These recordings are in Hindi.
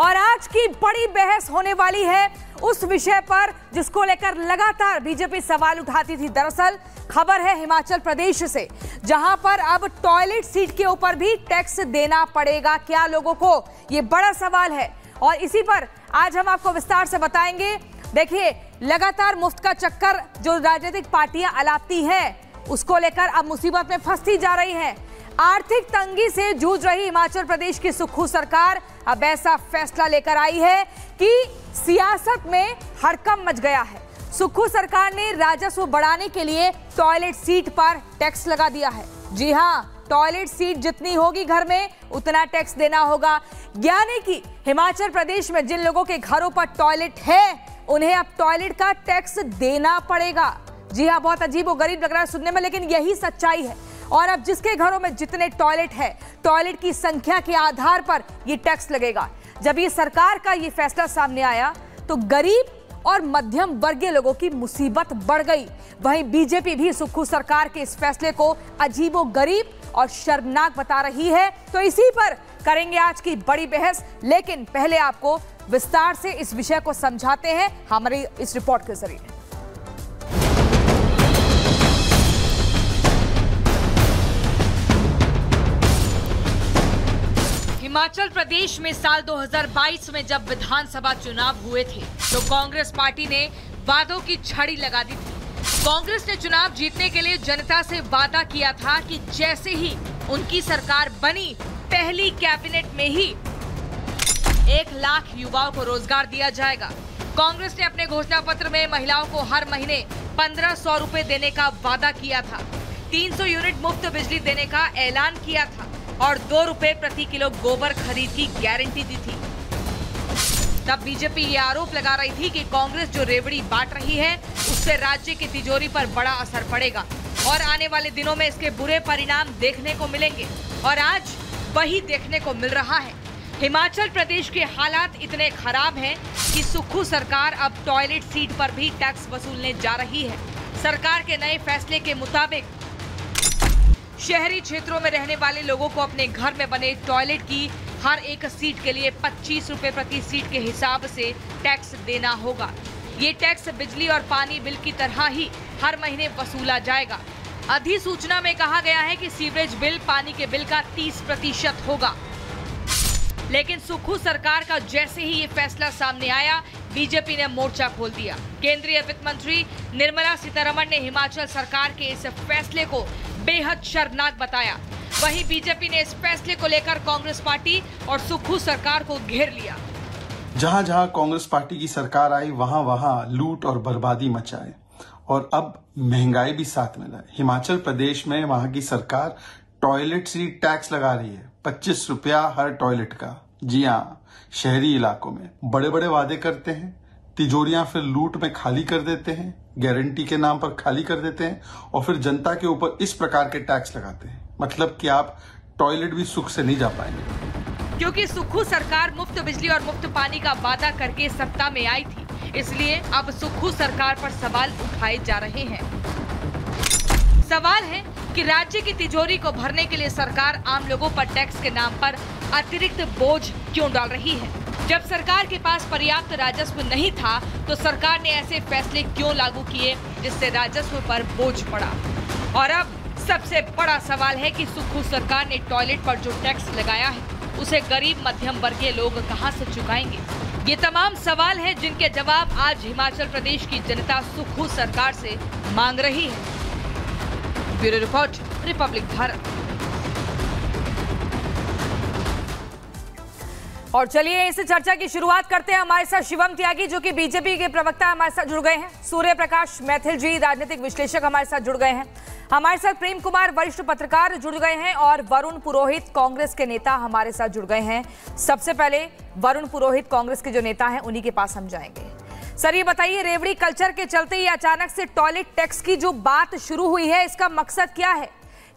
और आज की बड़ी बहस होने वाली है उस विषय पर जिसको लेकर लगातार बीजेपी सवाल उठाती थी। दरअसल खबर है हिमाचल प्रदेश से, जहां पर अब टॉयलेट सीट के ऊपर भी टैक्स देना पड़ेगा क्या लोगों को, ये बड़ा सवाल है और इसी पर आज हम आपको विस्तार से बताएंगे। देखिए, लगातार मुफ्त का चक्कर जो राजनीतिक पार्टियां अलापती हैं उसको लेकर अब मुसीबत में फंसती जा रही है। आर्थिक तंगी से जूझ रही हिमाचल प्रदेश की सुक्खू सरकार अब ऐसा फैसला लेकर आई है कि सियासत में हड़कंप मच गया है। सुक्खू सरकार ने राजस्व बढ़ाने के लिए टॉयलेट सीट पर टैक्स लगा दिया है। जी हां, टॉयलेट सीट जितनी होगी घर में उतना टैक्स देना होगा। यानी कि हिमाचल प्रदेश में जिन लोगों के घरों पर टॉयलेट है उन्हें अब टॉयलेट का टैक्स देना पड़ेगा। जी हां, बहुत अजीब और गरीब लग रहा है सुनने में, लेकिन यही सच्चाई है। और अब जिसके घरों में जितने टॉयलेट है, टॉयलेट की संख्या के आधार पर यह टैक्स लगेगा। जब ये सरकार का ये फैसला सामने आया तो गरीब और मध्यम वर्गीय लोगों की मुसीबत बढ़ गई। वहीं बीजेपी भी सुक्खू सरकार के इस फैसले को अजीबोगरीब और शर्मनाक बता रही है। तो इसी पर करेंगे आज की बड़ी बहस, लेकिन पहले आपको विस्तार से इस विषय को समझाते हैं हमारी इस रिपोर्ट के जरिए। हिमाचल प्रदेश में साल 2022 में जब विधानसभा चुनाव हुए थे तो कांग्रेस पार्टी ने वादों की छड़ी लगा दी थी। कांग्रेस ने चुनाव जीतने के लिए जनता से वादा किया था कि जैसे ही उनकी सरकार बनी पहली कैबिनेट में ही 1 लाख युवाओं को रोजगार दिया जाएगा। कांग्रेस ने अपने घोषणा पत्र में महिलाओं को हर महीने 1500 रुपए देने का वादा किया था, 300 यूनिट मुफ्त बिजली देने का ऐलान किया था और 2 रुपए प्रति किलो गोबर खरीद की गारंटी दी थी। तब बीजेपी ये आरोप लगा रही थी कि कांग्रेस जो रेवड़ी बांट रही है उससे राज्य की तिजोरी पर बड़ा असर पड़ेगा और आने वाले दिनों में इसके बुरे परिणाम देखने को मिलेंगे। और आज वही देखने को मिल रहा है। हिमाचल प्रदेश के हालात इतने खराब हैं कि सुक्खू सरकार अब टॉयलेट सीट पर भी टैक्स वसूलने जा रही है। सरकार के नए फैसले के मुताबिक शहरी क्षेत्रों में रहने वाले लोगों को अपने घर में बने टॉयलेट की हर एक सीट के लिए 25 रुपए प्रति सीट के हिसाब से टैक्स देना होगा। ये टैक्स बिजली और पानी बिल की तरह ही हर महीने वसूला जाएगा। अधिसूचना में कहा गया है कि सीवरेज बिल पानी के बिल का 30% होगा। लेकिन सुक्खू सरकार का जैसे ही ये फैसला सामने आया, बीजेपी ने मोर्चा खोल दिया। केंद्रीय वित्त मंत्री निर्मला सीतारमण ने हिमाचल सरकार के इस फैसले को बेहद शर्मनाक बताया। वहीं बीजेपी ने इस फैसले को लेकर कांग्रेस पार्टी और सुक्खू सरकार को घेर लिया। जहां जहां कांग्रेस पार्टी की सरकार आई वहां वहां लूट और बर्बादी मचाए और अब महंगाई भी साथ में लाए। हिमाचल प्रदेश में वहां की सरकार टॉयलेट सीट टैक्स लगा रही है, 25 रुपया हर टॉयलेट का। जी हाँ, शहरी इलाकों में बड़े बड़े वादे करते हैं, तिजोरियां फिर लूट में खाली कर देते हैं, गारंटी के नाम पर खाली कर देते हैं और फिर जनता के ऊपर इस प्रकार के टैक्स लगाते हैं। मतलब कि आप टॉयलेट भी सुख से नहीं जा पाएंगे। क्योंकि सुक्खू सरकार मुफ्त बिजली और मुफ्त पानी का वादा करके सत्ता में आई थी, इसलिए अब सुक्खू सरकार पर सवाल उठाए जा रहे हैं। सवाल है कि राज्य की तिजोरी को भरने के लिए सरकार आम लोगों पर टैक्स के नाम पर अतिरिक्त बोझ क्यों डाल रही है। जब सरकार के पास पर्याप्त राजस्व नहीं था तो सरकार ने ऐसे फैसले क्यों लागू किए जिससे राजस्व पर बोझ पड़ा। और अब सबसे बड़ा सवाल है कि सुक्खू सरकार ने टॉयलेट पर जो टैक्स लगाया है उसे गरीब मध्यम वर्गीय लोग कहां से चुकाएंगे। ये तमाम सवाल हैं जिनके जवाब आज हिमाचल प्रदेश की जनता सुक्खू सरकार से मांग रही है। Bureau report, Republic Bharat. और चलिए इस चर्चा की शुरुआत करते हैं। हमारे साथ शिवम त्यागी जो कि बीजेपी के प्रवक्ता हमारे साथ जुड़ गए हैं, सूर्य प्रकाश मैथिल जी राजनीतिक विश्लेषक हमारे साथ जुड़ गए हैं, हमारे साथ प्रेम कुमार वरिष्ठ पत्रकार जुड़ गए हैं और वरुण पुरोहित कांग्रेस के नेता हमारे साथ जुड़ गए हैं। सबसे पहले वरुण पुरोहित कांग्रेस के जो नेता हैं उन्हीं के पास हम जाएंगे। सर, ये बताइए, रेवड़ी कल्चर के चलते ही अचानक से टॉयलेट टैक्स की जो बात शुरू हुई है, इसका मकसद क्या है?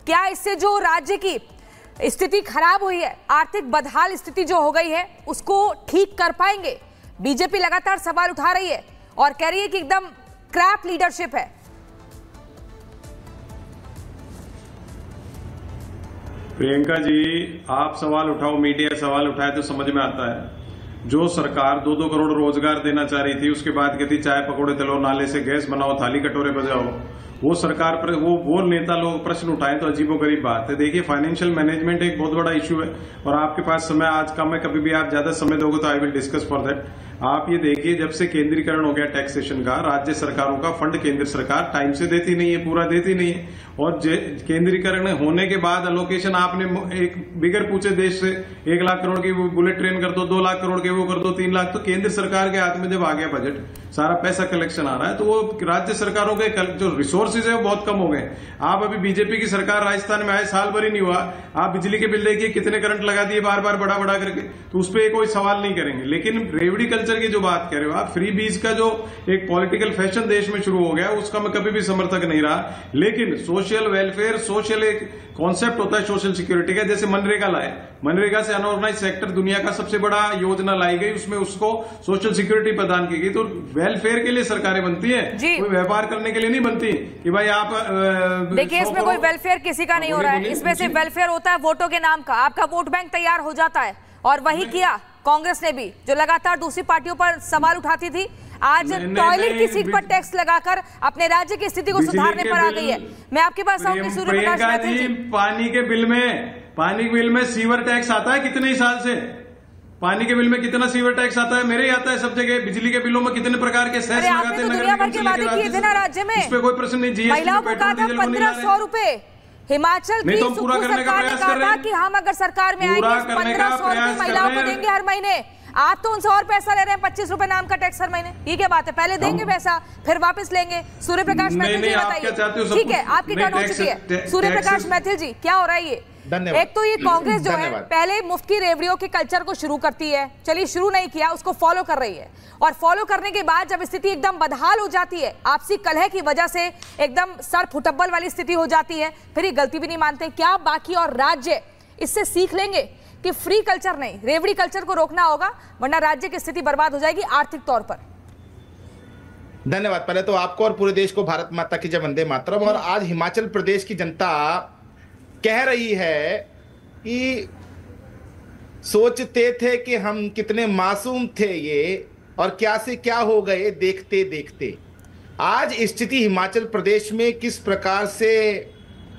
क्या इससे जो राज्य की स्थिति खराब हुई है, आर्थिक बदहाल स्थिति जो हो गई है, उसको ठीक कर पाएंगे? बीजेपी लगातार सवाल उठा रही है और कह रही है कि एकदम क्रैप लीडरशिप है। प्रियंका जी, आप सवाल उठाओ, मीडिया सवाल उठाए तो समझ में आता है। जो सरकार 2-2 करोड़ रोजगार देना चाह रही थी, उसके बाद कहती चाय पकौड़े तलो, नाले से गैस बनाओ, थाली कटोरे बजाओ, वो सरकार पर वो नेता लोग प्रश्न उठाएं तो अजीबोगरीब बात है। देखिए, फाइनेंशियल मैनेजमेंट एक बहुत बड़ा इश्यू है और आपके पास समय आज कम है, कभी भी आप ज्यादा समय दोगे तो I will discuss for that. आप ये देखिए, जब से केंद्रीकरण हो गया टैक्सेशन का, राज्य सरकारों का फंड केंद्र सरकार टाइम से देती नहीं है, पूरा देती नहीं है। और केंद्रीकरण होने के बाद अलोकेशन आपने एक बिगर पूछे देश से 1 लाख करोड़ की बुलेट ट्रेन कर दो, 2 लाख करोड़ के वो कर दो, 3 लाख, तो केंद्र सरकार के हाथ में जब आ गया बजट, सारा पैसा कलेक्शन आ रहा है, तो वो राज्य सरकारों के जो रिसोर्सेज है वो बहुत कम हो गए। आप अभी बीजेपी की सरकार राजस्थान में आए, साल भर ही नहीं हुआ, आप बिजली के बिल देखिए कितने करंट लगा दिए बार बार बढ़ा बढ़ा करके, तो उस पर कोई सवाल नहीं करेंगे। लेकिन रेवड़ी कल्चर की जो बात कह रहे हो आप, फ्री बीज का जो एक पॉलिटिकल फैशन देश में शुरू हो गया, उसका मैं कभी भी समर्थक नहीं रहा। लेकिन सोशल वेलफेयर, सोशल एक कॉन्सेप्ट होता है सोशल सिक्योरिटी का, जैसे मनरेगा लाए, मनरेगा से अनऑर्गेनाइज सेक्टर दुनिया का सबसे बड़ा योजना लाई गई, उसमें उसको सोशल सिक्योरिटी प्रदान की गई। तो वेलफेयर के लिए सरकारें बनती है, कोई व्यापार करने के लिए नहीं बनती कि भाई आप देखिए, इसमें कोई वेलफेयर किसी का नहीं हो रहा है, इसमें सिर्फ वेलफेयर होता है वोटों के नाम का। आपका वोट बैंक तैयार हो जाता है और वही किया कांग्रेस ने भी, जो लगातार दूसरी पार्टियों पर सवाल उठाती थी, आज टॉयलेट की सीट पर टैक्स लगाकर अपने राज्य की स्थिति को सुधारने पर आ गई है। मैं आपके पास आऊंगी सूर्य प्रकाश मैथिल जी। पानी के बिल में सीवर टैक्स आता है कितने ही साल से? पानी के बिल में कितना सीवर टैक्स आता है? मेरे ही आता है सब जगह। बिजली के बिलों में कितने प्रकार के सेस लगाते हैं? दुनिया भर के वादे किए थे ना राज्य में, इस पे कोई प्रश्न नहीं। महिलाओं को कहा था 1500 रुपए, हिमाचल की सुप्रीम सरकार ने कहा था कि हम अगर सरकार में आएंगे 1500 रुपए महिलाओं को देंगे हर महीने। आप तो उनसे और पैसा ले रहे हैं, 25 रुपए नाम का टैक्स हर महीने। ये क्या बात है? पहले देंगे पैसा फिर वापस लेंगे। सूर्य प्रकाश मैथिल जी बताइए। ठीक है, आपकी टर्न हो चुकी है। सूर्य प्रकाश मैथिल जी, क्या हो रहा है ये? एक तो ये कांग्रेस जो है पहले मुफ्त की रेवड़ियों के कल्चर को शुरू करती है, चलिए शुरू नहीं किया, उसको फॉलो कर रही है, और फॉलो करने के बाद जब स्थिति एकदम बदहाल हो जाती है, आपसी कलह की वजह से एकदम सर फुटब्बल वाली स्थिति हो जाती है, फिर ये गलती भी नहीं मानते। क्या बाकी और राज्य इससे सीख लेंगे कि फ्री कल्चर नहीं, रेवड़ी कल्चर को रोकना होगा, वरना राज्य की स्थिति बर्बाद हो जाएगी आर्थिक तौर पर? धन्यवाद। पहले तो आपको और पूरे देश को भारत माता की जय, वंदे मातरम। और आज हिमाचल प्रदेश की जनता कह रही है कि सोचते थे कि हम कितने मासूम थे ये, और क्या से क्या हो गए देखते देखते। आज स्थिति हिमाचल प्रदेश में किस प्रकार से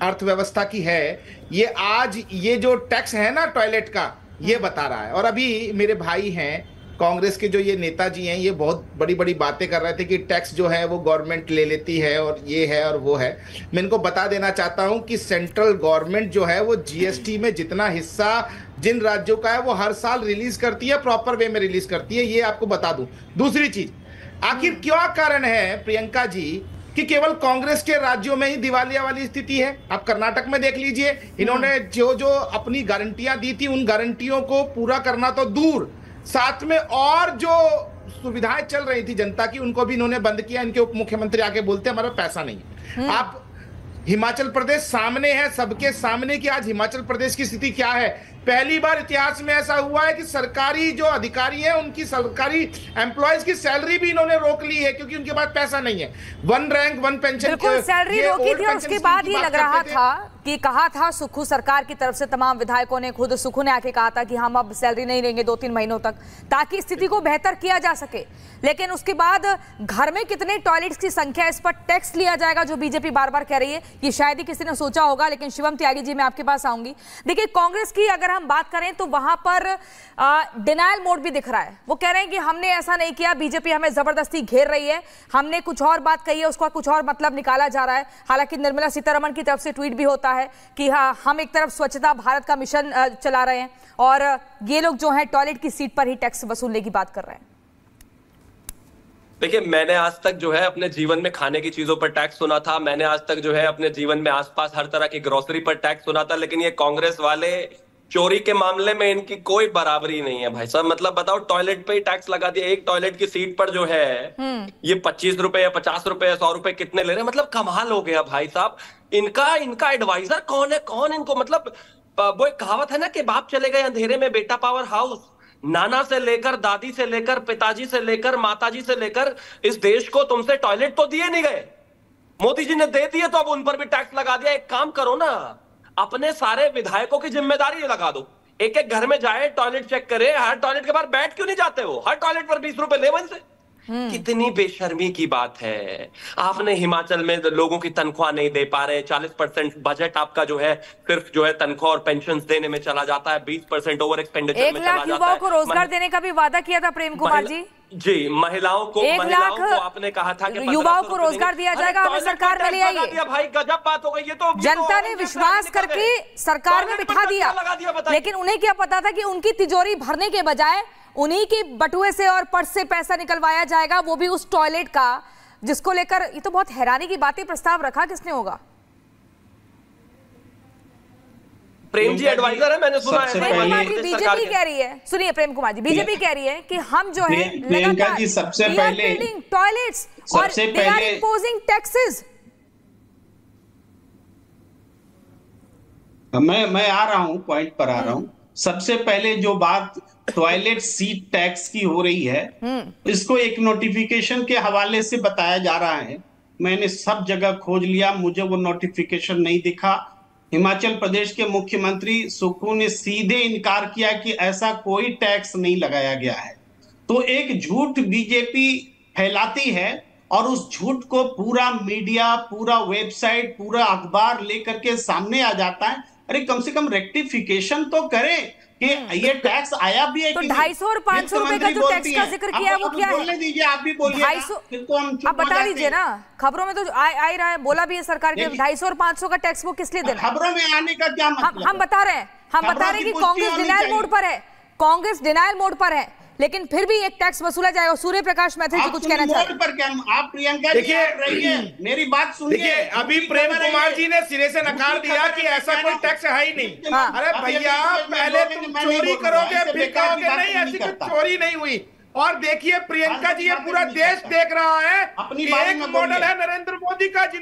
अर्थव्यवस्था की है, ये आज ये जो टैक्स है ना टॉयलेट का, ये बता रहा है। और अभी मेरे भाई हैं कांग्रेस के जो ये नेताजी हैं, ये बहुत बड़ी बड़ी बातें कर रहे थे कि टैक्स जो है वो गवर्नमेंट ले लेती है और ये है और वो है। मैं इनको बता देना चाहता हूं कि सेंट्रल गवर्नमेंट जो है वो जीएसटी में जितना हिस्सा जिन राज्यों का है वो हर साल रिलीज करती है, प्रॉपर वे में रिलीज करती है, ये आपको बता दूं। दूसरी चीज, आखिर क्या कारण है प्रियंका जी कि केवल कांग्रेस के राज्यों में ही दिवालिया वाली स्थिति है? आप कर्नाटक में देख लीजिए, इन्होंने जो जो अपनी गारंटियां दी थी उन गारंटियों को पूरा करना तो दूर, साथ में और जो सुविधाएं चल रही थी जनता की उनको भी इन्होंने बंद किया। इनके उप मुख्यमंत्री आके बोलते हमारा पैसा नहीं है। आप हिमाचल प्रदेश सामने है, सबके सामने कि आज हिमाचल प्रदेश की स्थिति क्या है। पहली बार इतिहास में ऐसा हुआ है कि सरकारी जो अधिकारी हैं उनकी सरकारी एम्प्लॉयज की सैलरी भी इन्होंने रोक ली है, क्योंकि उनके पास पैसा नहीं है। 1 रैंक 1 पेंशन, बिल्कुल सैलरी रोकी थी। और उसके बाद ये लग रहा था कि कहा था सुक्खू सरकार की तरफ से, तमाम विधायकों ने, खुद सुक्खू ने आके कहा था कि हम अब सैलरी नहीं लेंगे 2-3 महीनों तक, ताकि स्थिति को बेहतर किया जा सके। लेकिन उसके बाद घर में कितने टॉयलेट्स की संख्या, इस पर टैक्स लिया जाएगा, जो बीजेपी बार बार कह रही है, ये शायद ही किसी ने सोचा होगा। लेकिन शिवम त्यागी जी, मैं आपके पास आऊंगी। देखिए, कांग्रेस की अगर हम बात करें तो वहां पर डिनायल मोड भी दिख रहा है। वो कह रहे हैं कि हमने ऐसा नहीं किया, बीजेपी हमें जबरदस्ती घेर रही है, हमने कुछ और बात कही है, उसका कुछ और मतलब निकाला जा रहा है। हालांकि निर्मला सीतारमण की तरफ से ट्वीट भी होता है कि हाँ, हम एक तरफ स्वच्छता भारत का मिशन चला रहे हैं, और ये लोग जो है टॉयलेट की सीट पर ही टैक्स वसूलने की बात कर रहे हैं। देखिए, मैंने आज तक जो है अपने जीवन में खाने की चीजों पर टैक्स सुना था, मैंने आज तक जो है अपने जीवन में आसपास हर तरह की ग्रोसरी पर टैक्स सुना था, लेकिन ये कांग्रेस वाले चोरी के मामले में इनकी कोई बराबरी नहीं है भाई साहब। मतलब बताओ, टॉयलेट पे ही टैक्स लगा दिया। एक टॉयलेट की सीट पर जो है ये 25 रुपए या 50 रुपए या 100 रुपए कितने ले रहे हैं? मतलब कमाल हो गया भाई साहब। इनका एडवाइजर कौन है? कौन इनको, मतलब वो एक कहावत है ना कि बाप चले गए अंधेरे में बेटा पावर हाउस। नाना से लेकर, दादी से लेकर, पिताजी से लेकर, माताजी से लेकर, इस देश को तुमसे टॉयलेट तो दिए नहीं गए, मोदी जी ने दे दिए, तो अब उन पर भी टैक्स लगा दिया। एक काम करो ना, अपने सारे विधायकों की जिम्मेदारी लगा दो। एक एक घर में जाए, टॉयलेट चेक करे, हर टॉयलेट के बाहर बैठ क्यों नहीं जाते हो? हर टॉयलेट पर 20 रुपए ले वहीं से। कितनी बेशर्मी की बात है। आपने हिमाचल में लोगों की तनख्वाह नहीं दे पा रहे, 40% बजट आपका जो है सिर्फ जो है तनख्वाह और पेंशन देने में चला जाता है, 20% ओवर एक्सपेंडिचर में चला जाता है। 1 लाख युवाओं को रोजगार देने का भी वादा किया था प्रेम कुमार जी। जी, महिलाओं को आपने कहा था कि युवाओं को रोजगार दिया जाएगा, हमें सरकार में ले आइए। भाई गजब बात हो गई। ये तो जनता ने विश्वास करके सरकार में बिठा दिया, लेकिन उन्हें क्या पता था कि उनकी तिजोरी भरने के बजाय उन्हीं के बटुए से और पर्स से पैसा निकलवाया जाएगा, वो भी उस टॉयलेट का, जिसको लेकर ये तो बहुत हैरानी की बात है। प्रस्ताव रखा किसने होगा? प्रेम जी एडवाइजर है, मैंने सुना है। प्रेम कुमार जी, बीजेपी कह रही है, सुनिए प्रेम कुमार जी, बीजेपी कह रही है कि हम जो है प्रियंका जी सबसे पहले टॉयलेट्स और दे आर इम्पोजिंग टैक्सेस। मैं आ रहा हूं, पॉइंट पर आ रहा हूं। सबसे पहले जो बात टॉयलेट सीट टैक्स की हो रही है, इसको एक नोटिफिकेशन के हवाले से बताया जा रहा है। मैंने सब जगह खोज लिया, मुझे वो नोटिफिकेशन नहीं दिखा। हिमाचल प्रदेश के मुख्यमंत्री सुक्खू ने सीधे इनकार किया कि ऐसा कोई टैक्स नहीं लगाया गया है। तो एक झूठ बीजेपी फैलाती है और उस झूठ को पूरा मीडिया, पूरा वेबसाइट, पूरा अखबार लेकर के सामने आ जाता है। अरे कम से कम रेक्टिफिकेशन तो करें कि ये टैक्स आया भी है। तो 250 और 500 रुपए का जो टैक्स का जिक्र किया है वो क्या है? बोलने दीजिए, आप भी बोलिए। 250 आप बता दीजिए ना, खबरों में तो आ ही रहा है, बोला भी है सरकार के 250 और 500 का टैक्स वो किस लिए देना? खबरों में आने का क्या मतलब? हम बता रहे हैं कि कांग्रेस डिनायल मोड पर है, कांग्रेस डिनायल मोड पर है, लेकिन फिर भी एक टैक्स वसूला जाएगा। सूर्य प्रकाश मैथिल जी कुछ कहना चाहते हैं? आप प्रियंका जी रहिए, मेरी बात सुनिए। देखिए, अभी प्रेम कुमार जी ने सिरे से नकार दिया कि ऐसा कोई टैक्स है ही नहीं। अरे भैया, पहले तुम चोरी करोगे फिर कहोगे नहीं ऐसी कोई चोरी नहीं हुई। और देखिए प्रियंका जी, ये पूरा देश देख रहा है। एक मॉडल है नरेंद्र मोदी का।